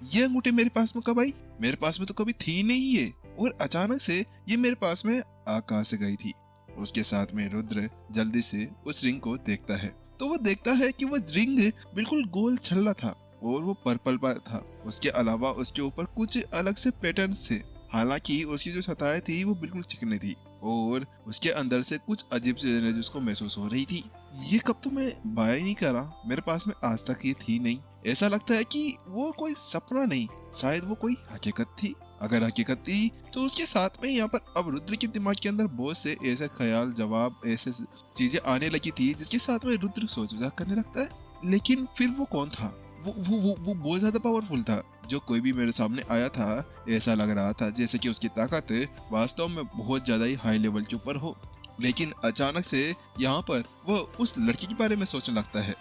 ये अंगूठी मेरे पास में कब आई? मेरे पास में तो कभी थी नहीं ये, और अचानक से ये मेरे पास में आ कहां से गई थी? उसके साथ में रुद्र जल्दी से उस रिंग को देखता है, तो वो देखता है कि वो रिंग बिल्कुल गोल छल्ला था और वो पर्पल पर था। उसके अलावा उसके ऊपर कुछ अलग से पैटर्न्स थे। हालांकि उसकी जो सतहें थी वो बिल्कुल चिकनी थी और उसके अंदर से कुछ अजीब सी एनर्जी उसको महसूस हो रही थी। ये कब तो मैं बाय नहीं करा, मेरे पास में आज तक ये थी नहीं। ऐसा लगता है कि वो कोई सपना नहीं, शायद वो कोई हकीकत थी। अगर हकीकत थी तो उसके साथ में यहाँ पर अब रुद्र के दिमाग के अंदर बहुत से ऐसे ख्याल, जवाब, ऐसे चीजें आने लगी थी जिसके साथ में रुद्र सोच विचार करने लगता है। लेकिन फिर वो कौन था? वो बहुत ज्यादा पावरफुल था। जो कोई भी मेरे सामने आया था ऐसा लग रहा था जैसे कि उसकी ताकत वास्तव में बहुत ज्यादा ही हाई लेवल के ऊपर हो। लेकिन अचानक से यहाँ पर वो उस लड़की के बारे में सोचने लगता है।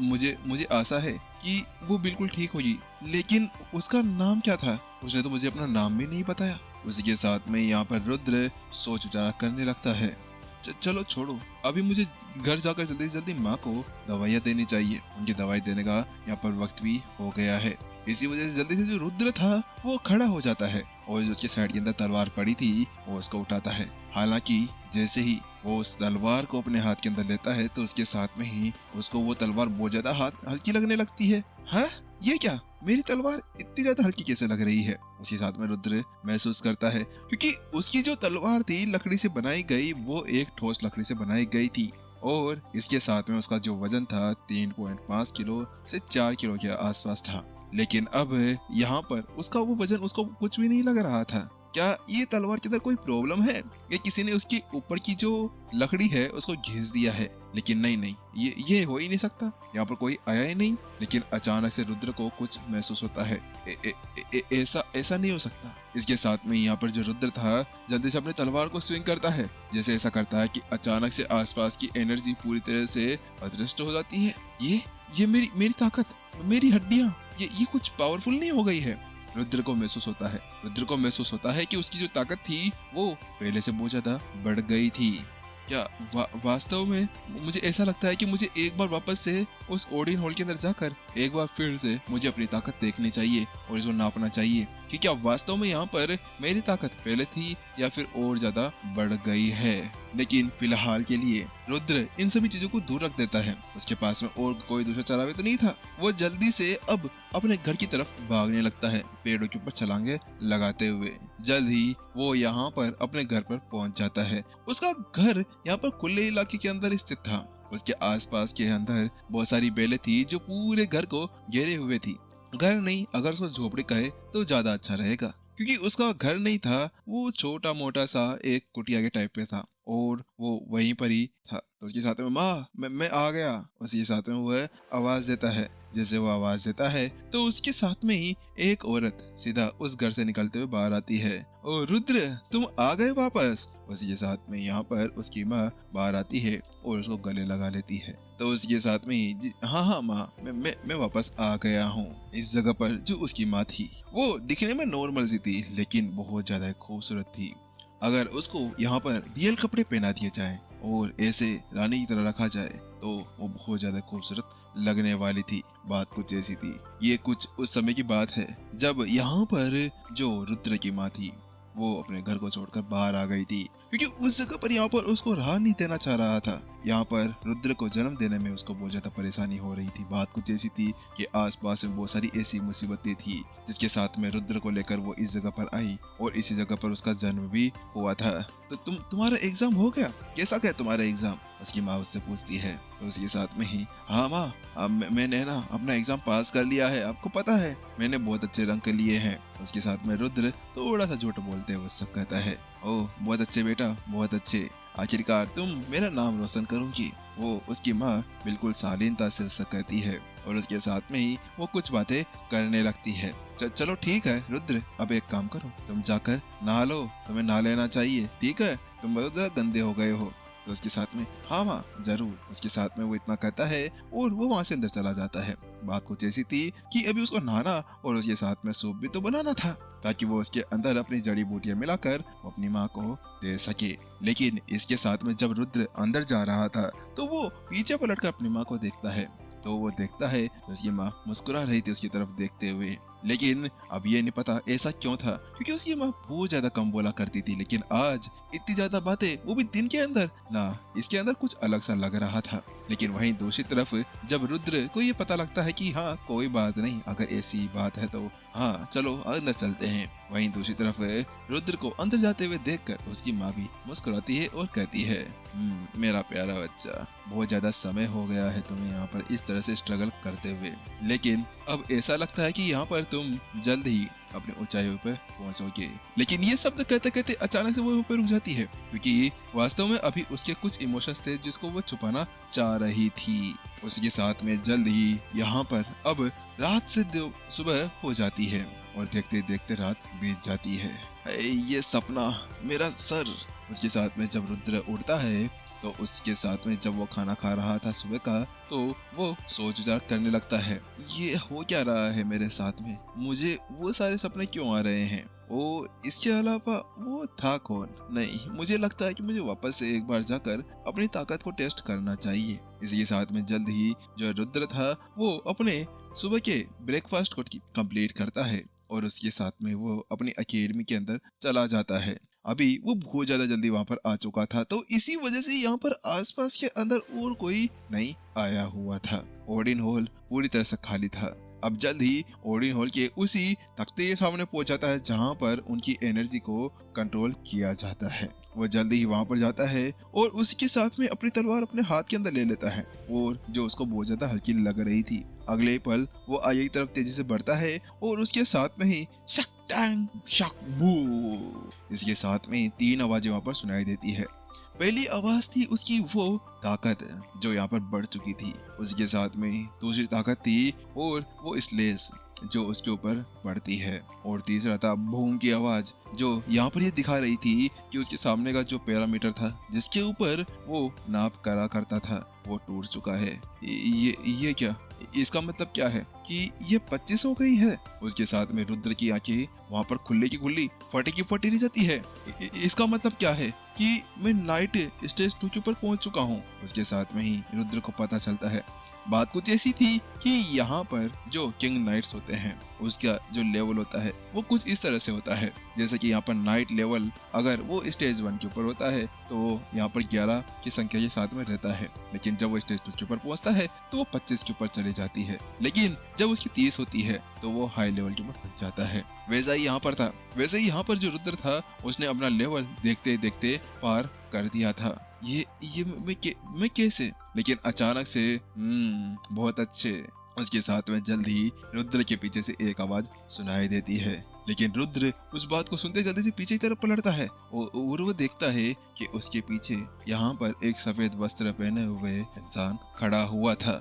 मुझे आशा है कि वो बिल्कुल ठीक होगी, लेकिन उसका नाम क्या था? उसने तो मुझे अपना नाम भी नहीं बताया। उसी के साथ में यहाँ पर रुद्र सोच विचार करने लगता है। चलो छोड़ो, अभी मुझे घर जाकर जल्दी से जल्दी माँ को दवाइयाँ देनी चाहिए। उनकी दवाई देने का यहाँ पर वक्त भी हो गया है। इसी वजह से जल्दी से जो रुद्र था वो खड़ा हो जाता है और जो उसके साइड के अंदर तलवार पड़ी थी वो उसको उठाता है। हालांकि जैसे ही वो उस तलवार को अपने हाथ के अंदर लेता है तो उसके साथ में ही उसको वो तलवार बहुत ज्यादा हल्की लगने लगती है। हाँ, ये क्या, मेरी तलवार इतनी ज्यादा हल्की कैसे लग रही है? उसी साथ में रुद्र महसूस करता है क्योंकि उसकी जो तलवार थी लकड़ी से बनाई गई, वो एक ठोस लकड़ी से बनाई गई थी और इसके साथ में उसका जो वजन था 3.5 किलो से 4 किलो के आसपास था। लेकिन अब यहाँ पर उसका वो वजन उसको कुछ भी नहीं लग रहा था। क्या ये तलवार के अंदर कोई प्रॉब्लम है या किसी ने उसके ऊपर की जो लकड़ी है उसको घिस दिया है? लेकिन नहीं, ये हो ही नहीं सकता। यहाँ पर कोई आया ही नहीं। लेकिन अचानक से रुद्र को कुछ महसूस होता है। ऐसा नहीं हो सकता। इसके साथ में यहाँ पर जो रुद्र था जल्दी से अपने तलवार को स्विंग करता है। जैसे ऐसा करता है कि अचानक से आसपास की एनर्जी पूरी तरह से अदृश्य हो जाती है। ये मेरी ताकत, मेरी हड्डियां, ये कुछ पावरफुल नहीं हो गई है। रुद्र को महसूस होता है कि उसकी जो ताकत थी वो पहले से बहुत ज्यादा बढ़ गई थी। क्या वास्तव में मुझे ऐसा लगता है कि मुझे एक बार वापस से उस ओडिन हॉल के अंदर जाकर एक बार फिर से मुझे अपनी ताकत देखनी चाहिए और इसको नापना चाहिए कि क्या वास्तव में यहाँ पर मेरी ताकत पहले थी या फिर और ज्यादा बढ़ गई है। लेकिन फिलहाल के लिए रुद्र इन सभी चीजों को दूर रख देता है। उसके पास में और कोई दूसरा चारावे तो नहीं था। वो जल्दी से अब अपने घर की तरफ भागने लगता है, पेड़ों के ऊपर छलांगे लगाते हुए। जल्द ही वो यहाँ पर अपने घर पर पहुंच जाता है। उसका घर यहाँ पर खुले इलाके के अंदर स्थित था। उसके आसपास के अंदर बहुत सारी बेलें थी जो पूरे घर को घेरे हुए थी। घर नहीं, अगर उसको झोपड़ी कहे तो ज्यादा अच्छा रहेगा, क्योंकि उसका घर नहीं था, वो छोटा मोटा सा एक कुटिया के टाइप पे था और वो वहीं पर ही था। तो उसके साथ में माँ मैं आ गया, उसके साथ में वो आवाज देता है। जैसे वो आवाज देता है तो उसके साथ में ही एक औरत सीधा उस घर से निकलते हुए बाहर आती है। ओ रुद्र, तुम आ गए वापस। उसी के साथ में यहाँ पर उसकी माँ बाहर आती है और उसको गले लगा लेती है। तो उसके साथ में ही हाँ माँ, मैं वापस आ गया हूँ। इस जगह पर जो उसकी माँ थी वो दिखने में नॉर्मल सी थी लेकिन बहुत ज्यादा खूबसूरत थी। अगर उसको यहाँ पर रियल कपड़े पहना दिए जाए और ऐसे रानी की तरह रखा जाए तो वो बहुत ज्यादा खूबसूरत लगने वाली थी। बात कुछ ऐसी थी। ये कुछ उस समय की बात है जब यहाँ पर जो रुद्र की माँ थी वो अपने घर को छोड़कर बाहर आ गई थी, क्योंकि उस जगह पर यहाँ पर उसको राह नहीं देना चाह रहा था। यहाँ पर रुद्र को जन्म देने में उसको बहुत ज्यादा परेशानी हो रही थी। बात कुछ ऐसी थी कि आसपास में बहुत सारी ऐसी मुसीबतें थी जिसके साथ में रुद्र को लेकर वो इस जगह पर आई और इसी जगह पर उसका जन्म भी हुआ था। तो तुम्हारा एग्जाम हो गया? कैसा गया तुम्हारा एग्जाम? उसकी माँ उससे पूछती है। तो उसके साथ में ही हाँ माँ, मैंने ना अपना एग्जाम पास कर लिया है, आपको पता है मैंने बहुत अच्छे रंग लिए हैं। उसके साथ में रुद्र थोड़ा सा झूठ बोलते हुए उससे कहता है, ओह बहुत अच्छे बेटा, बहुत अच्छे, आखिरकार तुम मेरा नाम रोशन करोगी। वो उसकी माँ बिल्कुल शालीनता से उससे कहती है और उसके साथ में ही वो कुछ बातें करने लगती है। चलो ठीक है रुद्र, अब एक काम करो, तुम जाकर नहा लो, तुम्हें नहा लेना चाहिए, ठीक है, तुम बहुत ज्यादा गंदे हो गए हो। तो उसके साथ में हाँ माँ जरूर। उसके साथ में वो इतना कहता है और वो वहां से अंदर चला जाता है। बात कुछ ऐसी थी कि अभी उसको नहाना और उसके साथ में सूप भी तो बनाना था ताकि वो उसके अंदर अपनी जड़ी बूटियां मिलाकर अपनी माँ को दे सके। लेकिन इसके साथ में जब रुद्र अंदर जा रहा था तो वो पीछे पलट कर अपनी माँ को देखता है। तो वो देखता है उसकी माँ मुस्कुरा रही थी उसकी तरफ देखते हुए लेकिन अब ये नहीं पता ऐसा क्यों था, क्योंकि उसकी माँ बहुत ज्यादा कम बोला करती थी, लेकिन आज इतनी ज्यादा बातें, वो भी दिन के अंदर ना। इसके अंदर कुछ अलग सा लग रहा था। लेकिन वहीं दूसरी तरफ जब रुद्र को ये पता लगता है कि हाँ कोई बात नहीं, अगर ऐसी बात है तो हाँ चलो अंदर चलते हैं, वहीं दूसरी तरफ रुद्र को अंदर जाते हुए देखकर उसकी माँ भी मुस्कुराती है और कहती है, मेरा प्यारा बच्चा, बहुत ज्यादा समय हो गया है तुम्हें यहाँ पर इस तरह से स्ट्रगल करते हुए, लेकिन अब ऐसा लगता है कि यहाँ पर तुम जल्द ही अपनी ऊंचाइयों पर पहुंचोगे। लेकिन ये शब्द कहते कहते अचानक से वो वहाँ पर रुक जाती है, क्योंकि वास्तव में अभी उसके कुछ इमोशंस थे जिसको वो छुपाना चाह रही थी। उसके साथ में जल्द ही यहाँ पर अब रात से सुबह हो जाती है और देखते देखते रात बीत जाती है। ये सपना, मेरा सर। उसके साथ में जब रुद्र उठता है तो उसके साथ में जब वो खाना खा रहा था सुबह का, तो वो सोच विचार करने लगता है, ये हो क्या रहा है मेरे साथ में, मुझे वो सारे सपने क्यों आ रहे हैं, ओ इसके अलावा वो था कौन। नहीं, मुझे लगता है कि मुझे वापस से एक बार जाकर अपनी ताकत को टेस्ट करना चाहिए। इसी के साथ में जल्द ही जो रुद्र था वो अपने सुबह के ब्रेकफास्ट को कंप्लीट करता है और उसके साथ में वो अपनी अकेडमी के अंदर चला जाता है। अभी वो बहुत ज्यादा जल्दी वहां पर आ चुका था, तो इसी वजह से यहाँ पर आसपास के अंदर और कोई नहीं आया हुआ था। ओडिन हॉल पूरी तरह से खाली था। अब जल्द ही ओडिन हॉल के उसी तख्ते के सामने पहुंच जाता है जहां पर उनकी एनर्जी को कंट्रोल किया जाता है। वो जल्दी ही वहां पर जाता है और उसके साथ में अपनी तलवार अपने हाथ के अंदर ले लेता है, और जो उसको बहुत ज्यादा हल्की लग रही थी। अगले पल वो आगे की तरफ तेजी से बढ़ता है और उसके साथ में ही शक टैंग शक बू, इसके साथ में 3 आवाजें वहां पर सुनाई देती है। पहली आवाज थी उसकी वो ताकत जो यहाँ पर बढ़ चुकी थी, उसके साथ में दूसरी ताकत थी और वो स्लेस जो उसके ऊपर बढ़ती है, और तीसरा था बूम की आवाज जो यहाँ पर ये दिखा रही थी कि उसके सामने का जो पैरामीटर था जिसके ऊपर वो नाप करा करता था वो टूट चुका है। ये क्या, इसका मतलब क्या है कि ये 25 हो गई है। उसके साथ में रुद्र की आंखें वहां पर खुले की खुली फटे की फटी रह जाती है। इसका मतलब क्या है कि मैं नाइट स्टेज 2 के ऊपर पहुंच चुका हूं। उसके साथ में ही रुद्र को पता चलता है बात कुछ ऐसी थी कि यहाँ पर जो किंग नाइट्स होते हैं उसका जो लेवल होता है वो कुछ इस तरह से होता है, जैसे कि यहाँ पर नाइट लेवल अगर वो स्टेज 1 के ऊपर होता है तो यहाँ पर 11 की संख्या के साथ में रहता है, लेकिन जब वो स्टेज 2 के ऊपर पहुंचता है तो वो 25 के ऊपर चली जाती है, लेकिन जब उसकी 30 होती है तो वो हाई लेवल के ऊपर पहुंच जाता है। वैसा ही यहाँ पर था, वैसे ही यहाँ पर जो रुद्र था उसने अपना लेवल देखते देखते पार कर दिया था। ये मैं कैसे, लेकिन अचानक से बहुत अच्छे। उसके साथ में जल्द ही रुद्र के पीछे से एक आवाज सुनाई देती है, लेकिन रुद्र उस बात को सुनते जल्दी से पीछे की तरफ पलटता है और वो देखता है कि उसके पीछे यहाँ पर एक सफेद वस्त्र पहने हुए इंसान खड़ा हुआ था।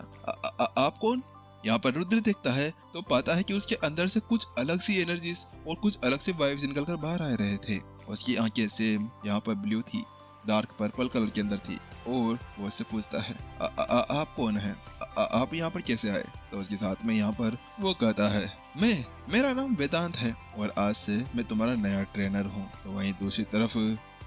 आप कौन? यहाँ पर रुद्र देखता है तो पाता है कि उसके अंदर से कुछ अलग सी एनर्जीज और कुछ अलग से वाइब्स निकलकर बाहर आ रहे थे। उसकी आंखें सेम यहाँ पर ब्लू थी, डार्क पर्पल कलर के अंदर थी, और वो उससे पूछता है आप कौन हैं? आप यहाँ पर कैसे आए? तो उसके साथ में यहाँ पर वो कहता है मेरा नाम वेदांत है और आज से मैं तुम्हारा नया ट्रेनर हूँ। तो वहीं दूसरी तरफ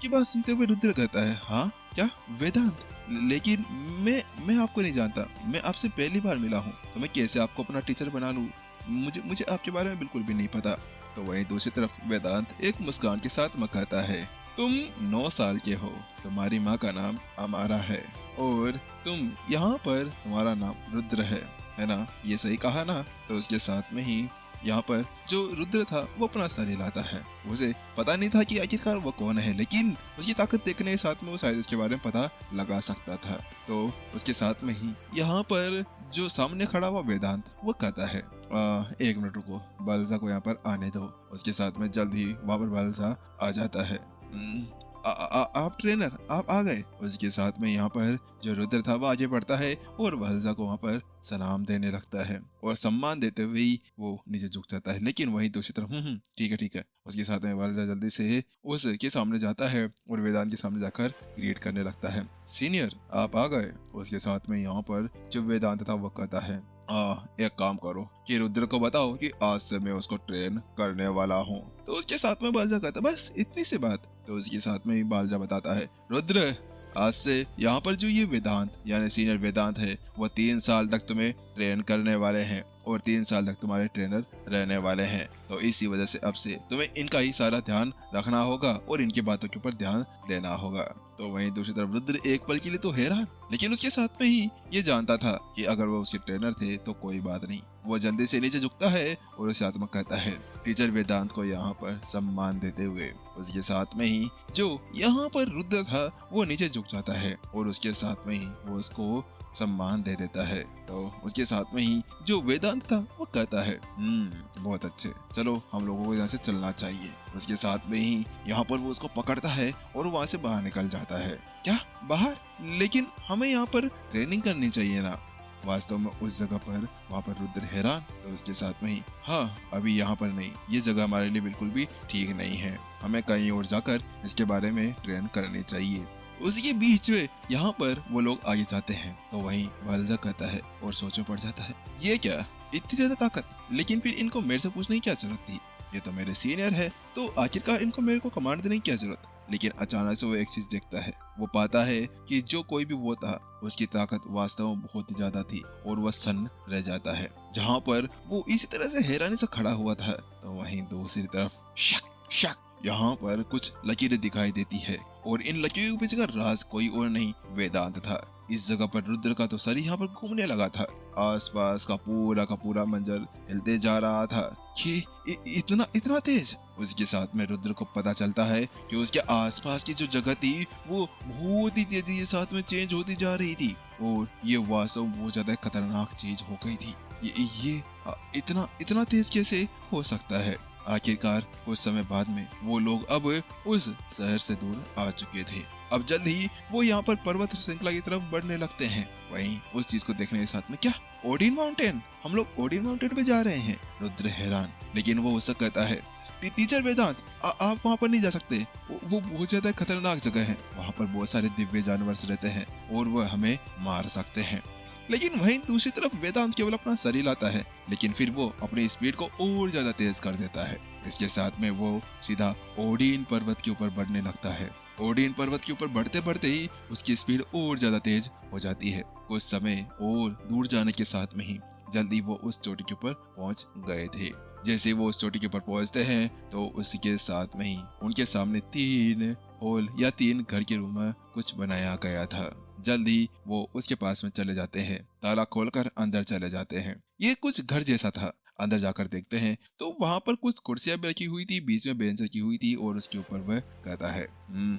की बात सुनते हुए रुद्र कहता है हाँ क्या वेदांत, लेकिन मैं आपको नहीं जानता, मैं आपसे पहली बार मिला हूँ, तो मैं कैसे आपको अपना टीचर बना लूँ? मुझे आपके बारे में बिल्कुल भी नहीं पता। तो वहीं दूसरी तरफ वेदांत एक मुस्कान के साथ कहता है तुम 9 साल के हो, तुम्हारी माँ का नाम अमारा है और तुम यहाँ पर तुम्हारा नाम रुद्र है ना? ये सही कहा ना? तो उसके साथ में ही यहाँ पर जो रुद्र था वो अपना सर हिलाता है। उसे पता नहीं था कि आखिरकार वो कौन है, लेकिन उसकी ताकत देखने के साथ में वो शायद इसके बारे में पता लगा सकता था। तो उसके साथ में ही यहाँ पर जो सामने खड़ा हुआ वेदांत वो कहता है 1 मिनट रुको, बालजा को यहाँ पर आने दो। उसके साथ में जल्द ही वहाँ पर बालजा आ जाता है। आप ट्रेनर, आप आ गए। उसके साथ में यहाँ पर जो रुद्र था वो आगे बढ़ता है और बालजा को वहाँ पर सलाम देने लगता है और सम्मान देते हुए वो नीचे झुक जाता है, लेकिन वहीं दूसरी तरफ ठीक है। उसके साथ में बालजा जल्दी से उसके सामने जाता है और वेदांत के सामने जाकर ग्रीट करने लगता है, सीनियर आप आ गए। उसके साथ में यहाँ पर जो वेदांत था वो कहता है एक काम करो कि रुद्र को बताओ कि आज से मैं उसको ट्रेन करने वाला हूँ। तो उसके साथ में बालजा कहता बस इतनी सी बात। तो उसके साथ में बालजा बताता है रुद्र आज से यहाँ पर जो ये वेदांत यानी सीनियर वेदांत है वो 3 साल तक तुम्हें ट्रेन करने वाले हैं और 3 साल तक तुम्हारे ट्रेनर रहने वाले हैं। तो इसी वजह से अब से तुम्हें इनका ही सारा ध्यान रखना होगा और इनकी बातों के ऊपर ध्यान देना होगा। तो वहीं दूसरी तरफ रुद्र एक पल के लिए तो हैरान, लेकिन उसके साथ में ही ये जानता था कि अगर वो उसके ट्रेनर थे तो कोई बात नहीं। वो जल्दी से नीचे झुकता है और उसे आत्मा कहता है, टीचर वेदांत को यहाँ पर सम्मान देते हुए। उसके साथ में ही जो यहाँ पर रुद्र था वो नीचे झुक जाता है और उसके साथ में ही वो उसको सम्मान दे देता है। तो उसके साथ में ही जो वेदांत था वो कहता है, बहुत अच्छे, चलो हम लोगों को यहाँ से चलना चाहिए। उसके साथ में ही यहाँ पर वो उसको पकड़ता है और वहाँ से बाहर निकल जाता है। क्या बाहर? लेकिन हमें यहाँ पर ट्रेनिंग करनी चाहिए ना। वास्तव में उस जगह पर वहाँ पर रुद्र हैरान। तो उसके साथ में ही, हाँ अभी यहाँ पर नहीं, ये जगह हमारे लिए बिल्कुल भी ठीक नहीं है, हमें कहीं और जाकर इसके बारे में ट्रेन करनी चाहिए। उसी के बीच में यहाँ पर वो लोग आगे जाते हैं। तो वहीं वालजा कहता है और सोच में पड़ जाता है, ये क्या, इतनी ज्यादा ताकत, लेकिन फिर इनको मेरे से पूछने की क्या जरूरत थी, ये तो मेरे सीनियर है, तो आखिरकार इनको मेरे को कमांड देने की क्या जरूरत। लेकिन अचानक से वो एक चीज देखता है, वो पाता है कि जो कोई भी वो था उसकी ताकत वास्तव में बहुत ही ज्यादा थी और वह सन्न रह जाता है। जहाँ पर वो इसी तरह से हैरानी से खड़ा हुआ था, तो वहीं दूसरी तरफ शक शक यहाँ पर कुछ लकीरें दिखाई देती है और इन लकीरों के पीछे का राज कोई और नहीं वेदांत था। इस जगह पर रुद्र का तो सर यहाँ पर घूमने लगा था। आसपास का पूरा मंजर हिलते जा रहा था। ये इतना तेज। उसके साथ में रुद्र को पता चलता है कि उसके आसपास की जो जगह थी वो बहुत ही तेजी के साथ में चेंज होती जा रही थी और ये वास्तव में बहुत ज्यादा खतरनाक चीज हो गई थी। ये इतना तेज कैसे हो सकता है। आखिरकार कुछ समय बाद में वो लोग अब उस शहर से दूर आ चुके थे। अब जल्द ही वो यहाँ पर पर्वत श्रृंखला की तरफ बढ़ने लगते हैं। वहीं उस चीज को देखने के साथ में, क्या ओडिन माउंटेन, हम लोग ओडिन माउंटेन पे जा रहे हैं। रुद्र हैरान, लेकिन वो उससे कहता है, टीचर वेदांत आप वहाँ पर नहीं जा सकते, वो बहुत ज्यादा खतरनाक जगह है, वहाँ पर बहुत सारे दिव्य जानवर रहते हैं और वह हमें मार सकते हैं। लेकिन वहीं दूसरी तरफ वेदांत केवल अपना सर हिलाता है, लेकिन फिर वो अपनी स्पीड को और ज्यादा तेज कर देता है। इसके साथ में वो सीधा ओडिन पर्वत के ऊपर बढ़ने लगता है। ओडिन पर्वत के ऊपर बढ़ते बढ़ते ही उसकी स्पीड और ज्यादा तेज हो जाती है। कुछ समय और दूर जाने के साथ में ही जल्दी वो उस चोटी के ऊपर पहुंच गए थे। जैसे वो उस चोटी के ऊपर पहुंचते हैं तो उसके साथ में ही उनके सामने 3 होल या 3 घर के रूम में कुछ बनाया गया था। जल्दी वो उसके पास में चले जाते हैं, ताला खोलकर अंदर चले जाते हैं। ये कुछ घर जैसा था। अंदर जाकर देखते हैं तो वहाँ पर कुछ कुर्सियां भी रखी हुई थी, बीच में बेंच रखी हुई थी और उसके ऊपर वह कहता है,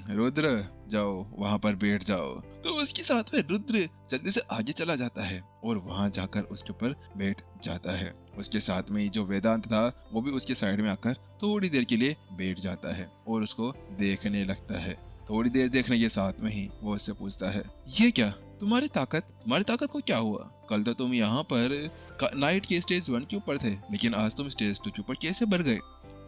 रुद्र जाओ वहाँ पर बैठ जाओ। तो उसके साथ में रुद्र जल्दी से आगे चला जाता है और वहाँ जाकर उसके ऊपर बैठ जाता है। उसके साथ में जो वेदांत था वो भी उसके साइड में आकर थोड़ी देर के लिए बैठ जाता है और उसको देखने लगता है। थोड़ी देर देखने के साथ में ही वो उससे पूछता है, ये क्या, तुम्हारी ताकत को क्या हुआ? कल तो तुम यहाँ पर नाइट के स्टेज 1 के ऊपर थे, लेकिन आज तुम स्टेज 2 के ऊपर कैसे बढ़ गए?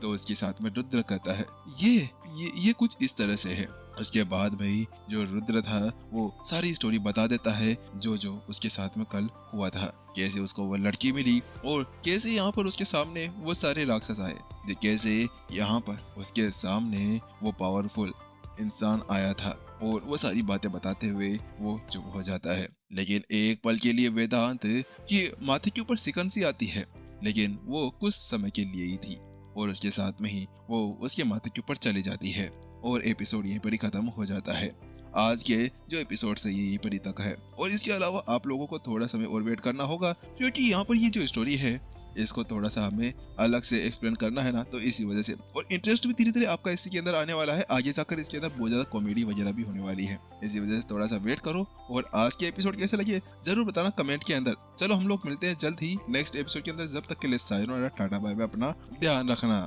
तो उसके साथ में रुद्र कहता है, ये कुछ इस तरह से है। उसके बाद भाई जो रुद्र था वो सारी स्टोरी बता देता है जो उसके साथ में कल हुआ था, कैसे उसको वो लड़की मिली और कैसे यहाँ पर उसके सामने वो सारे राक्षस आए, कैसे यहाँ पर उसके सामने वो पावरफुल इंसान आया था और वो सारी बातें बताते हुए वो चुप हो जाता है। लेकिन एक पल के लिए वेदांत की माथे के ऊपर सिकन सी आती है, लेकिन वो कुछ समय के लिए ही थी और उसके साथ में ही वो उसके माथे के ऊपर चली जाती है और एपिसोड यहीं पर ही खत्म हो जाता है। आज के जो एपिसोड से यहीं पर ही तक है और इसके अलावा आप लोगों को थोड़ा समय और वेट करना होगा, क्योंकि यहाँ पर ये जो स्टोरी है इसको थोड़ा सा हमें अलग से एक्सप्लेन करना है ना, तो इसी वजह से और इंटरेस्ट भी धीरे धीरे आपका इसी के अंदर आने वाला है। आगे जाकर इसके अंदर बहुत ज्यादा कॉमेडी वगैरह भी होने वाली है, इसी वजह से थोड़ा सा वेट करो और आज के एपिसोड कैसे लगे जरूर बताना कमेंट के अंदर। चलो हम लोग मिलते हैं जल्द ही नेक्स्ट एपिसोड के अंदर, जब तक के लिए सायोनारा, टाटा बाय बाय, अपना ध्यान रखना।